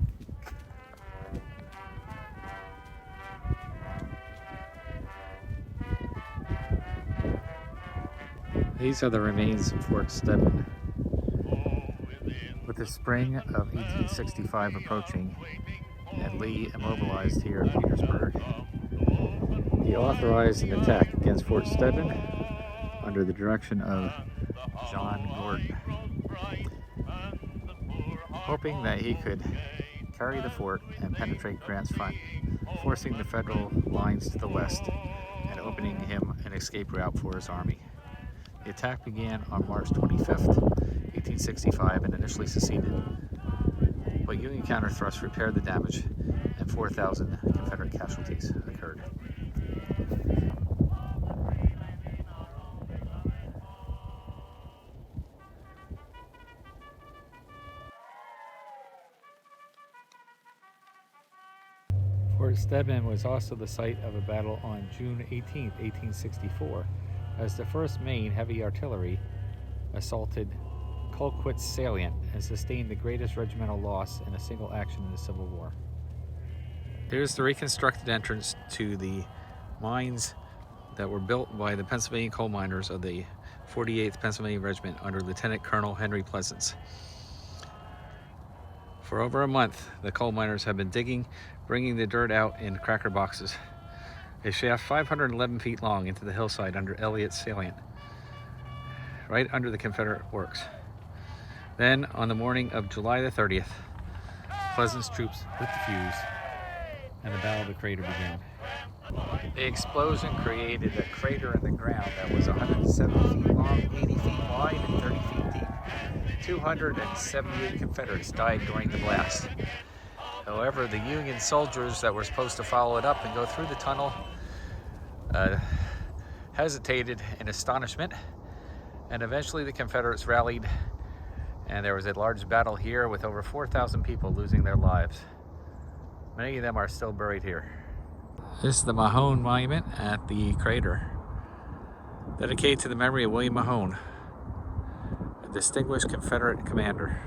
These are the remains of Fort Stedman. Within With the spring of 1865 approaching and Lee immobilized here at Petersburg, he authorized an attack against Fort Stedman under the direction of John Gordon, hoping that he could carry the fort and penetrate Grant's front, forcing the federal lines to the west and opening him an escape route for his army. The attack began on March 25th, 1865 and initially succeeded, but Union counterthrusts repaired the damage and 4,000 Confederate casualties occurred. Fort Stedman was also the site of a battle on June 18, 1864, as the 1st Maine Heavy Artillery assaulted Colquitt's salient and sustained the greatest regimental loss in a single action in the Civil War. Here's the reconstructed entrance to the mines that were built by the Pennsylvania coal miners of the 48th Pennsylvania Regiment under Lieutenant Colonel Henry Pleasants. For over a month, the coal miners have been digging, bringing the dirt out in cracker boxes. A shaft 511 feet long into the hillside under Elliott's salient, right under the Confederate works. Then, on the morning of July the 30th, Pleasant's troops lit the fuse, and the Battle of the Crater began. The explosion created a crater in the ground that was 170 feet long, 80 feet wide, and 30 feet deep. 278 Confederates died during the blast. However, the Union soldiers that were supposed to follow it up and go through the tunnel hesitated in astonishment, and eventually the Confederates rallied, and there was a large battle here with over 4,000 people losing their lives. Many of them are still buried here. This is the Mahone Monument at the crater, dedicated to the memory of William Mahone, a distinguished Confederate commander.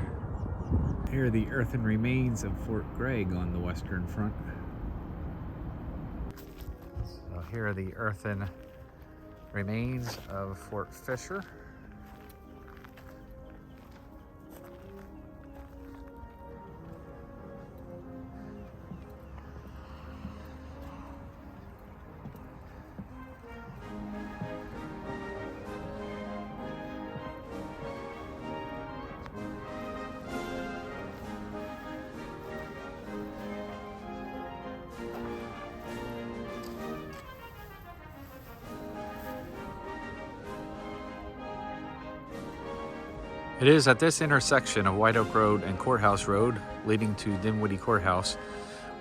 Here are the earthen remains of Fort Gregg on the western front. So here are the earthen remains of Fort Fisher. It is at this intersection of White Oak Road and Courthouse Road, leading to Dinwiddie Courthouse,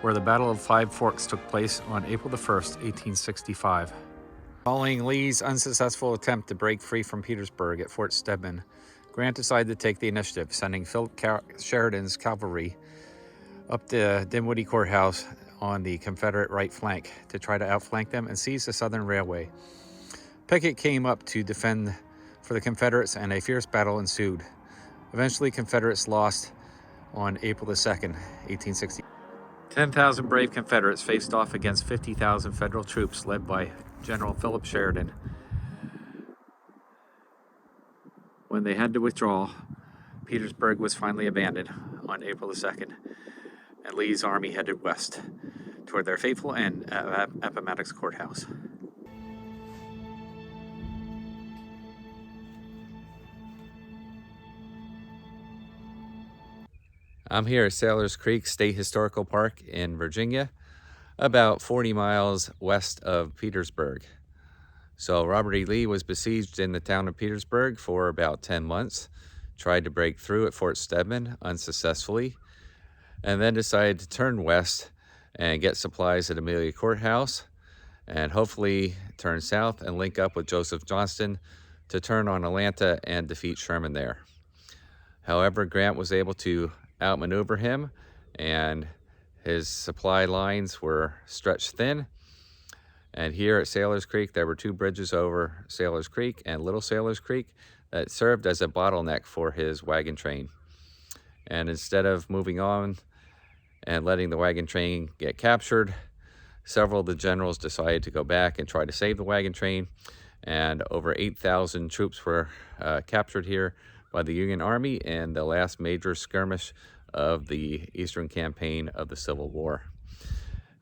where the Battle of Five Forks took place on April the 1st, 1865. Following Lee's unsuccessful attempt to break free from Petersburg at Fort Stedman, Grant decided to take the initiative, sending Philip Sheridan's cavalry up the Dinwiddie Courthouse on the Confederate right flank to try to outflank them and seize the Southern Railway. Pickett came up to defend for the Confederates, and a fierce battle ensued. Eventually, Confederates lost on April the 2nd, 1860. 10,000 brave Confederates faced off against 50,000 Federal troops led by General Philip Sheridan. When they had to withdraw, Petersburg was finally abandoned on April the 2nd, and Lee's army headed west toward their fateful end at Appomattox Courthouse. I'm here at Sailors Creek State Historical Park in Virginia, about 40 miles west of Petersburg. So Robert E. Lee was besieged in the town of Petersburg for about 10 months, tried to break through at Fort Stedman unsuccessfully, and then decided to turn west and get supplies at Amelia Courthouse, and hopefully turn south and link up with Joseph Johnston to turn on Atlanta and defeat Sherman there. However, Grant was able to outmaneuver him, and his supply lines were stretched thin. And here at Sailor's Creek, there were two bridges over Sailor's Creek and Little Sailor's Creek that served as a bottleneck for his wagon train. And instead of moving on and letting the wagon train get captured, several of the generals decided to go back and try to save the wagon train. And over 8,000 troops were captured here by the Union Army in the last major skirmish of the Eastern Campaign of the Civil War.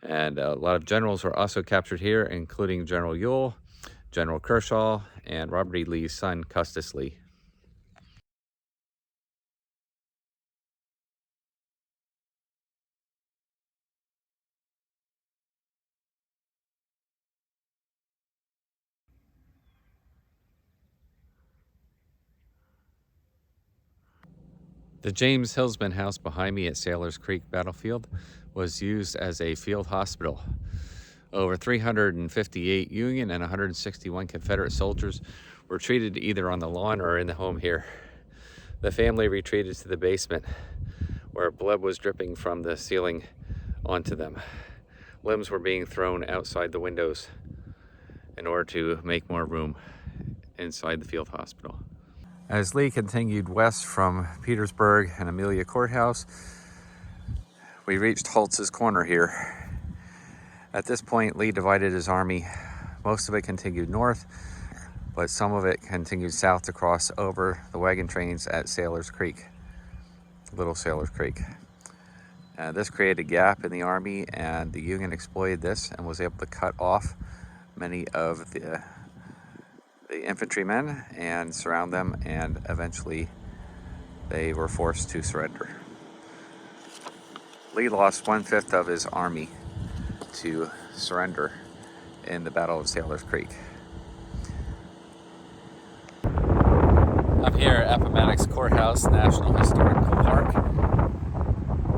And a lot of generals were also captured here, including General Ewell, General Kershaw, and Robert E. Lee's son, Custis Lee. The James Hillsman House behind me at Sailor's Creek Battlefield was used as a field hospital. Over 358 Union and 161 Confederate soldiers were treated either on the lawn or in the home here. The family retreated to the basement, where blood was dripping from the ceiling onto them. Limbs were being thrown outside the windows in order to make more room inside the field hospital. As Lee continued west from Petersburg and Amelia Courthouse, we reached Holtz's Corner here. At this point, Lee divided his army. Most of it continued north, but some of it continued south to cross over the wagon trains at Sailor's Creek, Little Sailor's Creek. This created a gap in the army, and the Union exploited this and was able to cut off many of the infantrymen and surround them, and eventually they were forced to surrender. Lee lost 1/5 of his army to surrender in the Battle of Sailor's Creek. I'm here at Appomattox Courthouse National Historical Park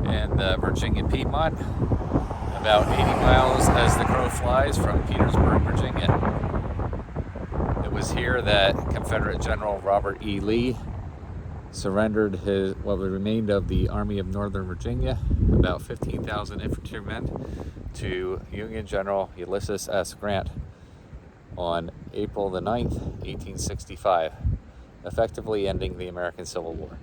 in the Virginia Piedmont, about 80 miles as the crow flies from Petersburg, Virginia. It was here that Confederate General Robert E. Lee surrendered what remained of the Army of Northern Virginia, about 15,000 infantrymen, to Union General Ulysses S. Grant on April the 9th, 1865, effectively ending the American Civil War.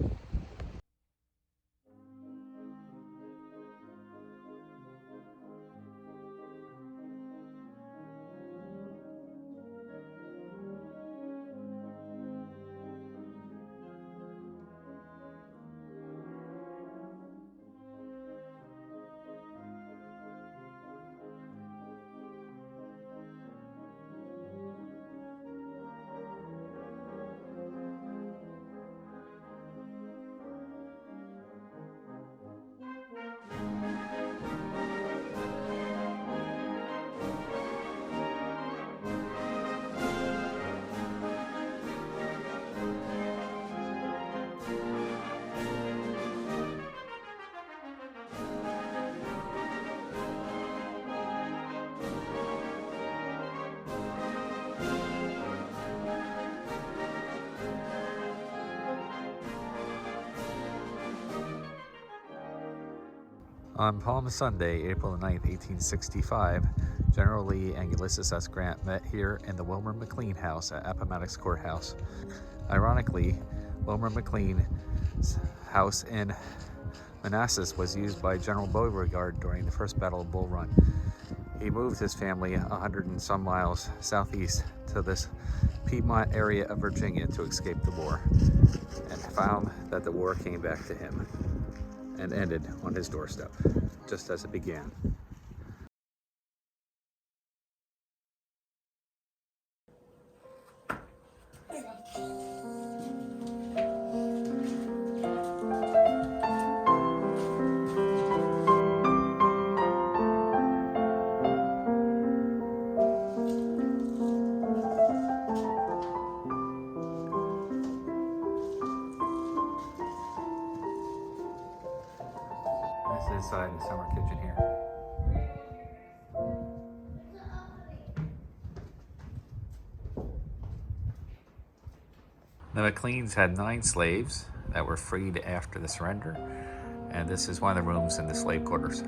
On Palm Sunday, April 9th, 1865, General Lee and Ulysses S. Grant met here in the Wilmer McLean House at Appomattox Courthouse. Ironically, Wilmer McLean's house in Manassas was used by General Beauregard during the First Battle of Bull Run. He moved his family 100 and some miles southeast to this Piedmont area of Virginia to escape the war, and found that the war came back to him and ended on his doorstep, just as it began. This is the summer kitchen here. The McLeans had 9 slaves, that were freed after the surrender. And this is one of the rooms in the slave quarters.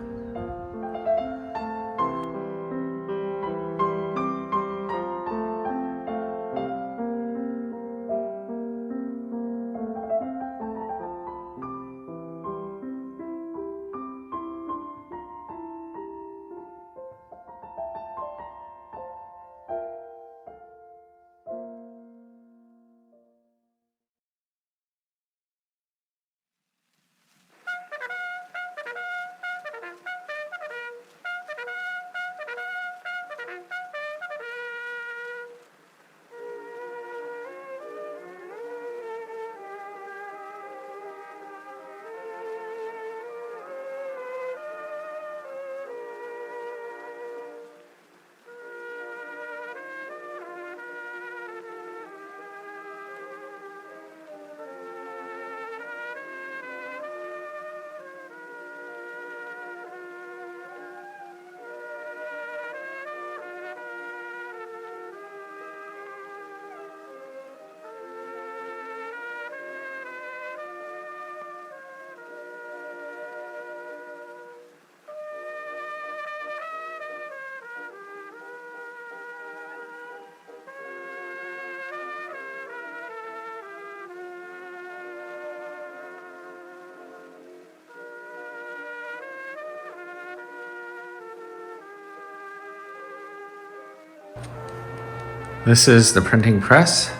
This is the printing press,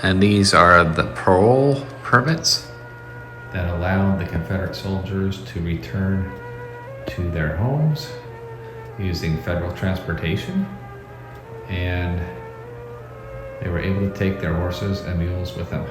and these are the parole permits that allowed the Confederate soldiers to return to their homes using federal transportation, and they were able to take their horses and mules with them.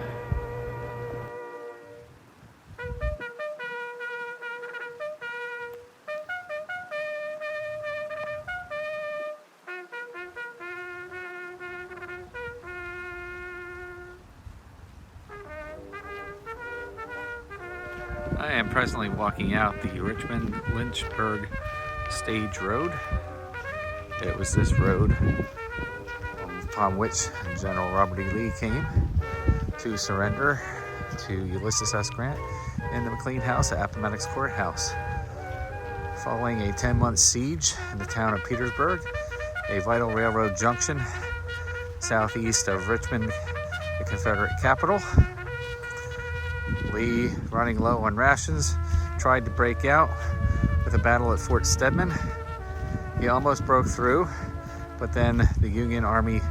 I am presently walking out the Richmond-Lynchburg Stage Road. It was this road upon which General Robert E. Lee came to surrender to Ulysses S. Grant in the McLean House at Appomattox Courthouse. Following a 10-month siege in the town of Petersburg, a vital railroad junction southeast of Richmond, the Confederate capital, Lee, running low on rations, tried to break out with a battle at Fort Stedman. He almost broke through, but then the Union Army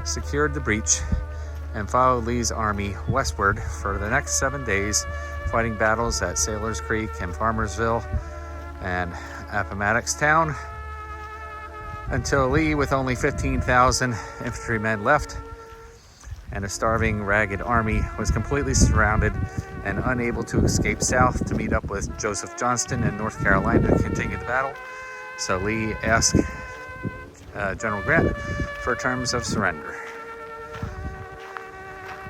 secured the breach and followed Lee's army westward for the next 7 days, fighting battles at Sailor's Creek and Farmersville and Appomattox Town, until Lee, with only 15,000 infantrymen left and a starving, ragged army, was completely surrounded and unable to escape south to meet up with Joseph Johnston in North Carolina to continue the battle. So Lee asked General Grant for terms of surrender.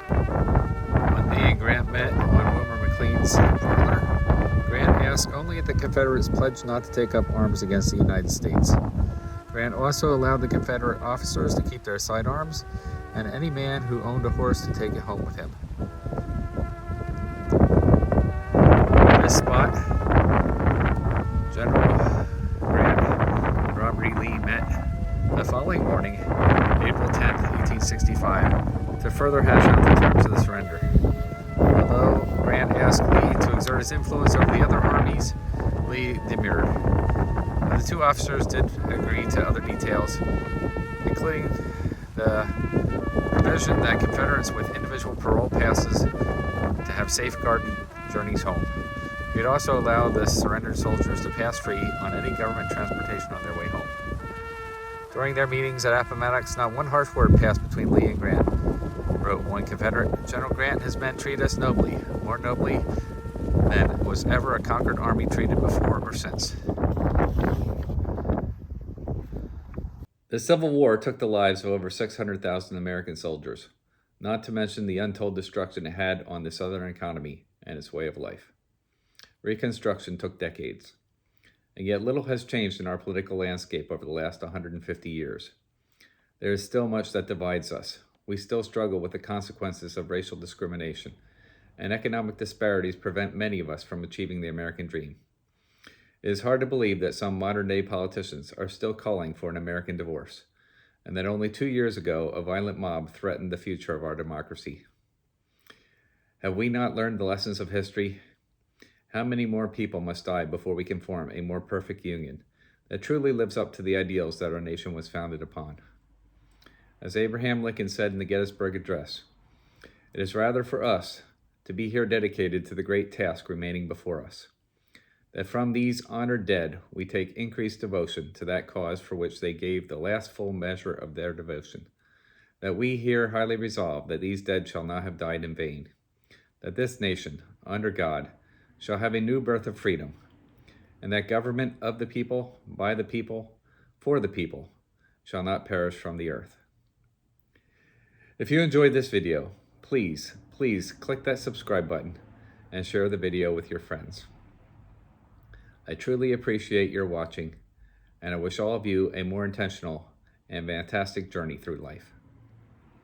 When Lee and Grant met on Wilmer McLean's parlor, Grant asked only if the Confederates pledged not to take up arms against the United States. Grant also allowed the Confederate officers to keep their sidearms, and any man who owned a horse to take it home with him. At this spot, General Grant and Robert E. Lee met the following morning, April 10th, 1865, to further hash out the terms of the surrender. Although Grant asked Lee to exert his influence over the other armies, Lee demurred. The two officers did agree to other details, including the provision that Confederates with individual parole passes to have safeguarded journeys home. He would also allow the surrendered soldiers to pass free on any government transportation on their way home. During their meetings at Appomattox, not one harsh word passed between Lee and Grant. Wrote one Confederate, "General Grant and his men treat us nobly, more nobly than was ever a conquered army treated before or since." The Civil War took the lives of over 600,000 American soldiers, not to mention the untold destruction it had on the Southern economy and its way of life. Reconstruction took decades, and yet little has changed in our political landscape over the last 150 years. There is still much that divides us. We still struggle with the consequences of racial discrimination, and economic disparities prevent many of us from achieving the American dream. It is hard to believe that some modern-day politicians are still calling for an American divorce, and that only 2 years ago a violent mob threatened the future of our democracy. Have we not learned the lessons of history? How many more people must die before we can form a more perfect union that truly lives up to the ideals that our nation was founded upon? As Abraham Lincoln said in the Gettysburg Address, "It is rather for us to be here dedicated to the great task remaining before us, that from these honored dead we take increased devotion to that cause for which they gave the last full measure of their devotion, that we here highly resolve that these dead shall not have died in vain, that this nation, under God, shall have a new birth of freedom, and that government of the people, by the people, for the people, shall not perish from the earth." If you enjoyed this video, please click that subscribe button and share the video with your friends. I truly appreciate your watching, and I wish all of you a more intentional and fantastic journey through life.